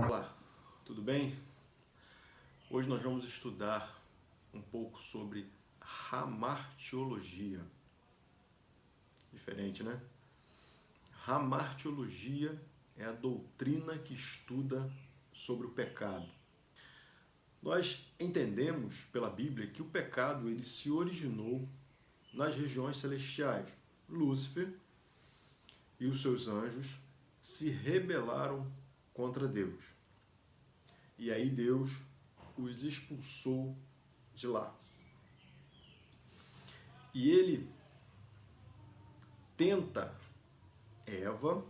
Olá, tudo bem? Hoje nós vamos estudar um pouco sobre hamartiologia. Diferente, né? Hamartiologia é a doutrina que estuda sobre o pecado. Nós entendemos pela Bíblia que o pecado ele se originou nas regiões celestiais. Lúcifer e os seus anjos se rebelaram contra Deus. E aí Deus os expulsou de lá. E ele tenta Eva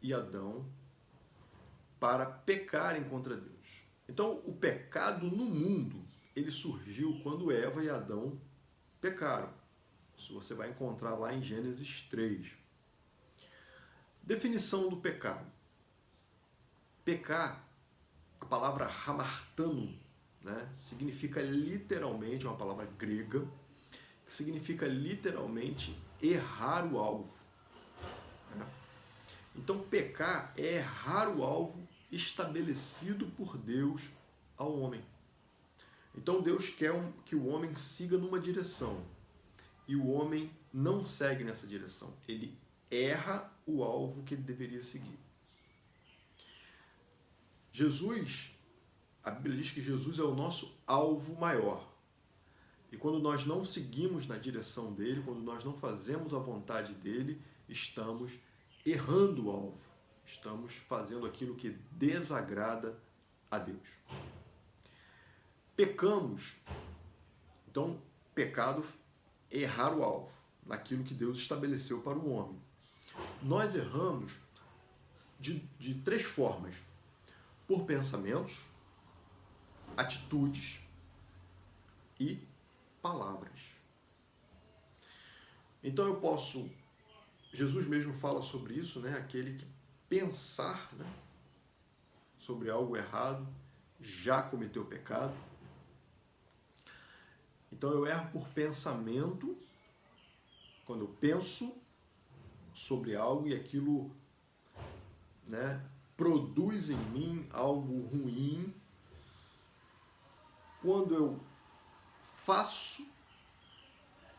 e Adão para pecarem contra Deus. Então, o pecado no mundo, ele surgiu quando Eva e Adão pecaram. Isso você vai encontrar lá em Gênesis 3. Definição do pecado. Pecar, a palavra hamartano, né, significa literalmente, é uma palavra grega, que significa literalmente errar o alvo. Né? Então, pecar é errar o alvo estabelecido por Deus ao homem. Então, Deus quer que o homem siga numa direção e o homem não segue nessa direção. Ele erra o alvo que ele deveria seguir. Jesus, a Bíblia diz que Jesus é o nosso alvo maior. E quando nós não seguimos na direção dele, quando nós não fazemos a vontade dele, estamos errando o alvo. Estamos fazendo aquilo que desagrada a Deus. Pecamos. Então, pecado é errar o alvo, naquilo que Deus estabeleceu para o homem. Nós erramos de três formas. Por pensamentos, atitudes e palavras. Então eu posso, Jesus mesmo fala sobre isso, né? Aquele que pensar, né, sobre algo errado já cometeu pecado. Então eu erro por pensamento, quando eu penso sobre algo e aquilo, né, produz em mim algo ruim. Quando eu faço,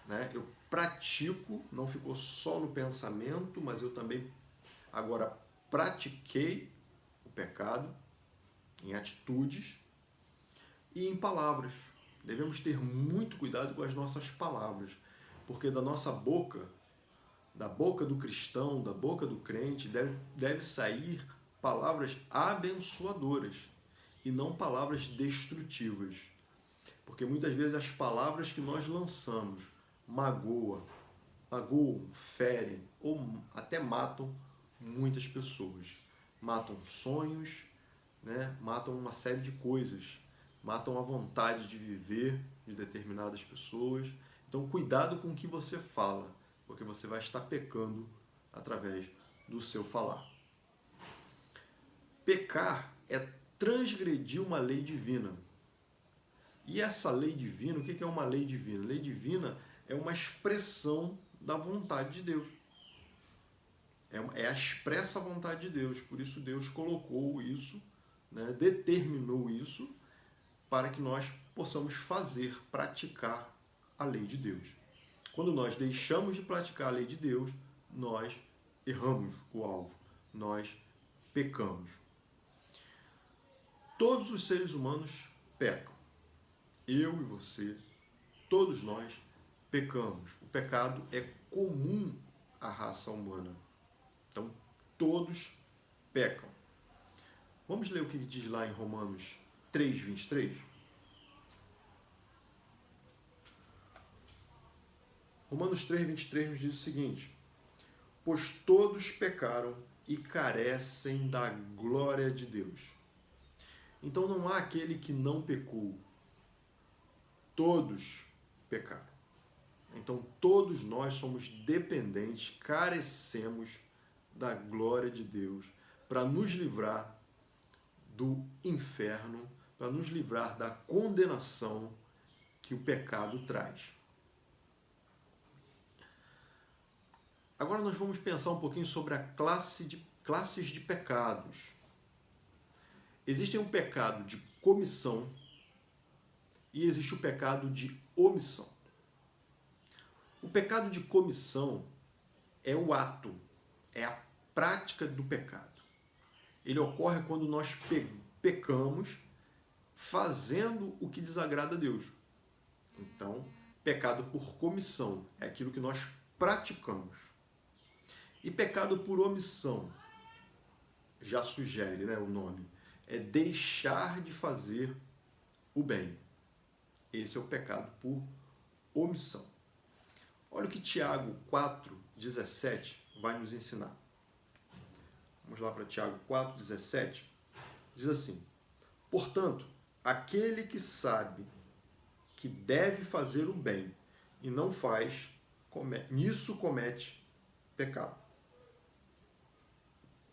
né, eu pratico, não ficou só no pensamento, mas eu também agora pratiquei o pecado em atitudes e em palavras. Devemos ter muito cuidado com as nossas palavras, porque da nossa boca, da boca do cristão, da boca do crente, deve sair palavras abençoadoras e não palavras destrutivas. Porque muitas vezes as palavras que nós lançamos magoam, ferem ou até matam muitas pessoas. Matam sonhos, né? Matam uma série de coisas, matam a vontade de viver de determinadas pessoas. Então, cuidado com o que você fala, porque você vai estar pecando através do seu falar. Pecar é transgredir uma lei divina. E essa lei divina, o que é uma lei divina? Lei divina é uma expressão da vontade de Deus. É a expressa vontade de Deus. Por isso Deus colocou isso, né, determinou isso, para que nós possamos fazer, praticar a lei de Deus. Quando nós deixamos de praticar a lei de Deus, nós erramos o alvo, nós pecamos. Todos os seres humanos pecam. Eu e você, todos nós pecamos. O pecado é comum à raça humana. Então, todos pecam. Vamos ler o que diz lá em Romanos 3:23? Romanos 3:23 nos diz o seguinte: pois todos pecaram e carecem da glória de Deus. Então não há aquele que não pecou. Todos pecaram. Então todos nós somos dependentes, carecemos da glória de Deus para nos livrar do inferno, para nos livrar da condenação que o pecado traz. Agora nós vamos pensar um pouquinho sobre a classes de pecados. Existe um pecado de comissão e existe o pecado de omissão. O pecado de comissão é o ato, é a prática do pecado. Ele ocorre quando nós pecamos fazendo o que desagrada a Deus. Então, pecado por comissão é aquilo que nós praticamos. E pecado por omissão, já sugere, né, o nome, é deixar de fazer o bem. Esse é o pecado por omissão. Olha o que Tiago 4,17 vai nos ensinar. Vamos lá para Tiago 4,17. Diz assim: portanto, aquele que sabe que deve fazer o bem e não faz, nisso comete pecado.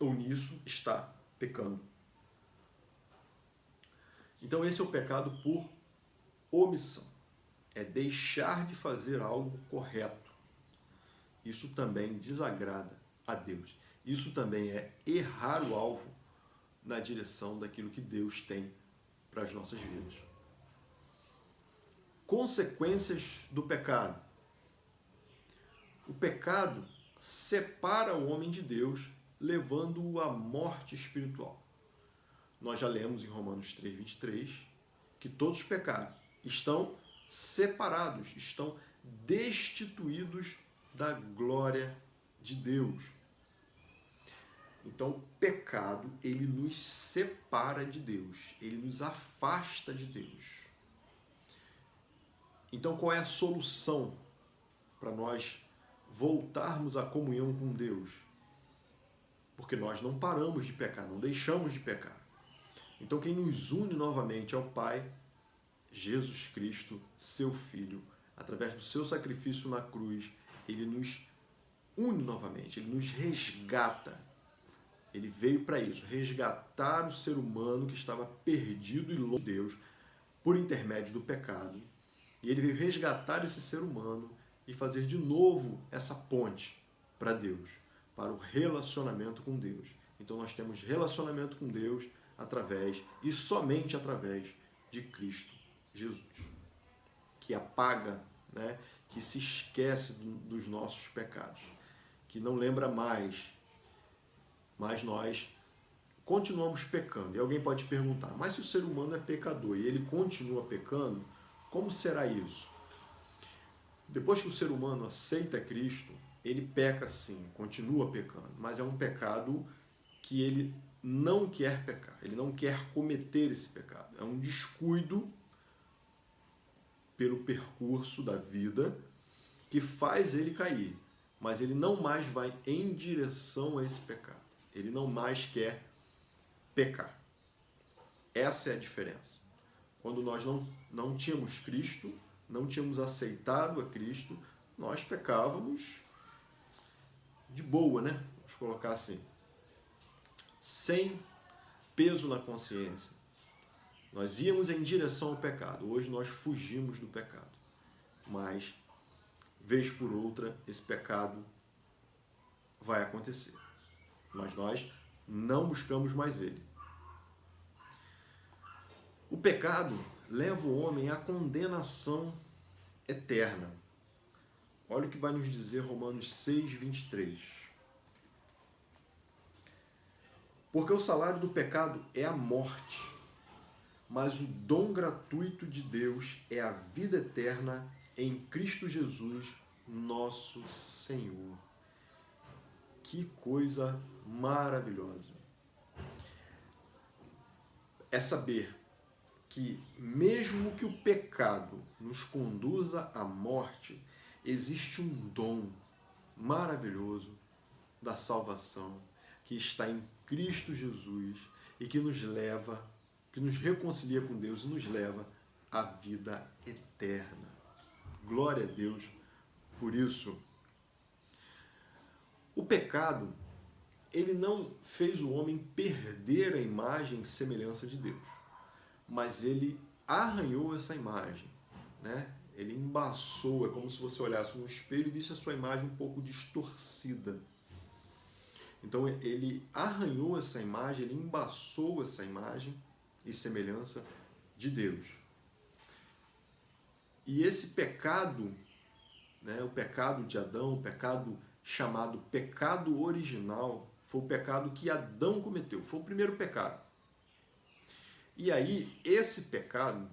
Ou nisso está pecando. Então esse é o pecado por omissão. É deixar de fazer algo correto. Isso também desagrada a Deus. Isso também é errar o alvo na direção daquilo que Deus tem para as nossas vidas. Consequências do pecado. O pecado separa o homem de Deus, levando-o à morte espiritual. Nós já lemos em Romanos 3,23 que todos pecaram, estão separados, estão destituídos da glória de Deus. Então, o pecado, ele nos separa de Deus, ele nos afasta de Deus. Então, qual é a solução para nós voltarmos à comunhão com Deus? Porque nós não paramos de pecar, não deixamos de pecar. Então, quem nos une novamente ao Pai, Jesus Cristo, seu Filho, através do seu sacrifício na cruz, ele nos une novamente, ele nos resgata. Ele veio para isso, resgatar o ser humano que estava perdido e longe de Deus por intermédio do pecado. E ele veio resgatar esse ser humano e fazer de novo essa ponte para Deus, para o relacionamento com Deus. Então nós temos relacionamento com Deus através e somente através de Cristo Jesus, que apaga, né, que se esquece dos nossos pecados, que não lembra mais, mas nós continuamos pecando. E alguém pode perguntar, mas se o ser humano é pecador e ele continua pecando, como será isso? Depois que o ser humano aceita Cristo, ele peca sim, continua pecando, mas é um pecado que ele não quer pecar, ele não quer cometer esse pecado. É um descuido pelo percurso da vida que faz ele cair, mas ele não mais vai em direção a esse pecado. Ele não mais quer pecar. Essa é a diferença. Quando nós não tínhamos Cristo, não tínhamos aceitado a Cristo, nós pecávamos de boa, né? Vamos colocar assim. Sem peso na consciência. Nós íamos em direção ao pecado. Hoje nós fugimos do pecado. Mas, vez por outra, esse pecado vai acontecer. Mas nós não buscamos mais ele. O pecado leva o homem à condenação eterna. Olha o que vai nos dizer Romanos 6:23. Porque o salário do pecado é a morte, mas o dom gratuito de Deus é a vida eterna em Cristo Jesus, nosso Senhor. Que coisa maravilhosa! É saber que mesmo que o pecado nos conduza à morte, existe um dom maravilhoso da salvação que está em Cristo Jesus e que nos leva, que nos reconcilia com Deus e nos leva à vida eterna. Glória a Deus por isso. O pecado, ele não fez o homem perder a imagem e semelhança de Deus, mas ele arranhou essa imagem, né? ele embaçou, é como se você olhasse no espelho e visse a sua imagem um pouco distorcida. Então ele arranhou essa imagem, ele embaçou essa imagem e semelhança de Deus. E esse pecado, né, o pecado de Adão, o pecado chamado pecado original, foi o pecado que Adão cometeu, foi o primeiro pecado. E aí, esse pecado,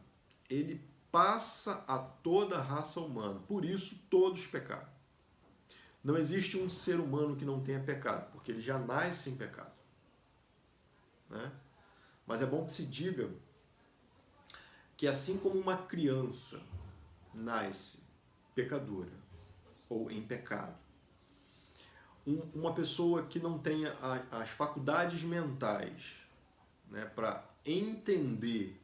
ele passa a toda a raça humana, por isso todos pecaram. Não existe um ser humano que não tenha pecado, porque ele já nasce em pecado. Né? Mas é bom que se diga que assim como uma criança nasce pecadora ou em pecado, uma pessoa que não tenha as faculdades mentais, né, para entender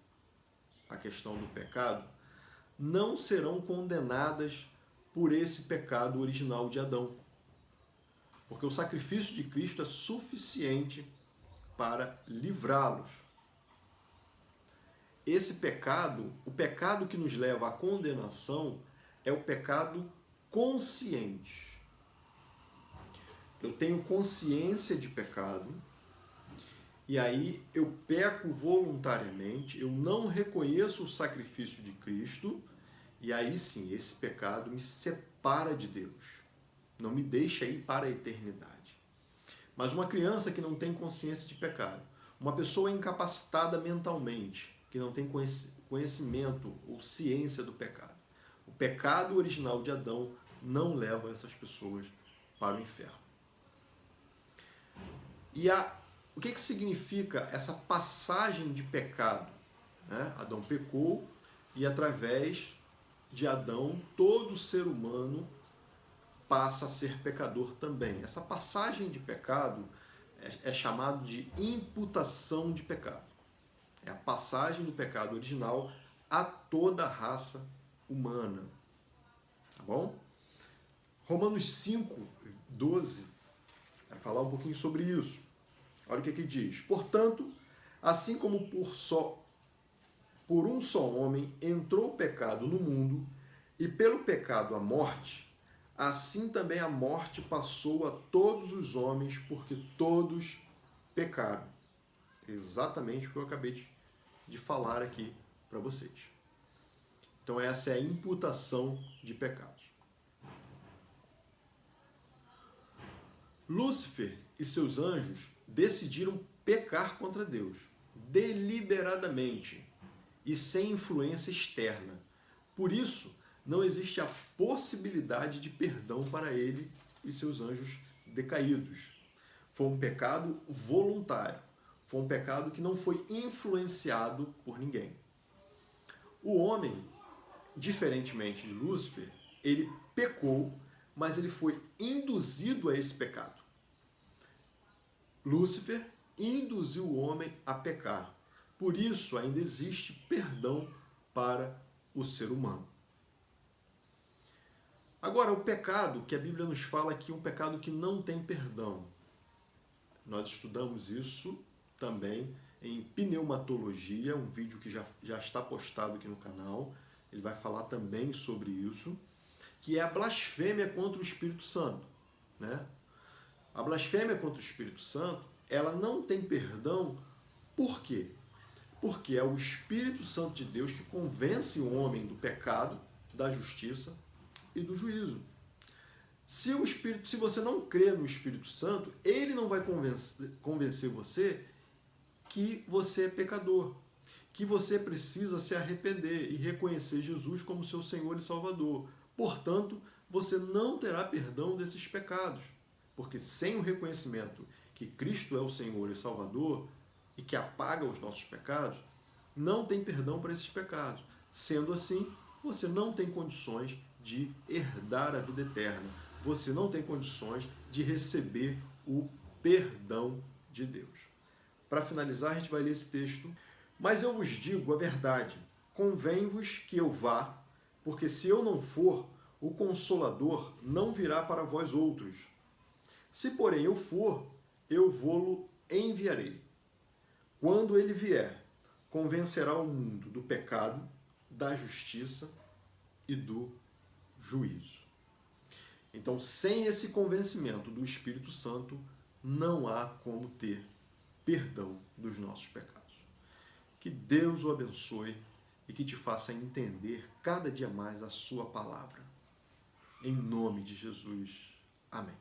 a questão do pecado, não serão condenadas por esse pecado original de Adão. Porque o sacrifício de Cristo é suficiente para livrá-los. Esse pecado, o pecado que nos leva à condenação, é o pecado consciente. Eu tenho consciência de pecado, e aí eu peco voluntariamente, eu não reconheço o sacrifício de Cristo, e aí sim, esse pecado me separa de Deus, não me deixa ir para a eternidade. Mas uma criança que não tem consciência de pecado, uma pessoa incapacitada mentalmente, que não tem conhecimento ou ciência do pecado, o pecado original de Adão não leva essas pessoas para o inferno. E o que significa essa passagem de pecado? Né? Adão pecou e através de Adão todo ser humano passa a ser pecador também. Essa passagem de pecado é chamado de imputação de pecado. É a passagem do pecado original a toda a raça humana. Tá bom? Romanos 5, 12 vai falar um pouquinho sobre isso. Olha o que diz. Portanto, assim como por um só homem entrou o pecado no mundo, e pelo pecado a morte, assim também a morte passou a todos os homens, porque todos pecaram. Exatamente o que eu acabei de falar aqui para vocês. Então essa é a imputação de pecados. Lúcifer e seus anjos decidiram pecar contra Deus, deliberadamente e sem influência externa. Por isso, não existe a possibilidade de perdão para ele e seus anjos decaídos. Foi um pecado voluntário. Foi um pecado que não foi influenciado por ninguém. O homem, diferentemente de Lúcifer, ele pecou, mas ele foi induzido a esse pecado. Lúcifer induziu o homem a pecar. Por isso, ainda existe perdão para o ser humano. Agora, o pecado que a Bíblia nos fala aqui é um pecado que não tem perdão. Nós estudamos isso também em pneumatologia, um vídeo que já está postado aqui no canal. Ele vai falar também sobre isso, que é a blasfêmia contra o Espírito Santo. Né? A blasfêmia contra o Espírito Santo, ela não tem perdão. Por quê? Porque é o Espírito Santo de Deus que convence o homem do pecado, da justiça e do juízo. Se você não crê no Espírito Santo, ele não vai convencer você que você é pecador, que você precisa se arrepender e reconhecer Jesus como seu Senhor e Salvador. Portanto, você não terá perdão desses pecados, porque sem o reconhecimento que Cristo é o Senhor e Salvador e que apaga os nossos pecados, não tem perdão para esses pecados. Sendo assim, você não tem condições de herdar a vida eterna. Você não tem condições de receber o perdão de Deus. Para finalizar, a gente vai ler esse texto. Mas eu vos digo a verdade, convém-vos que eu vá, porque se eu não for, o Consolador não virá para vós outros. Se, porém, eu for, eu vô-lo enviarei. Quando ele vier, convencerá o mundo do pecado, da justiça e do juízo. Então, sem esse convencimento do Espírito Santo, não há como ter perdão dos nossos pecados. Que Deus o abençoe e que te faça entender cada dia mais a sua palavra. Em nome de Jesus. Amém.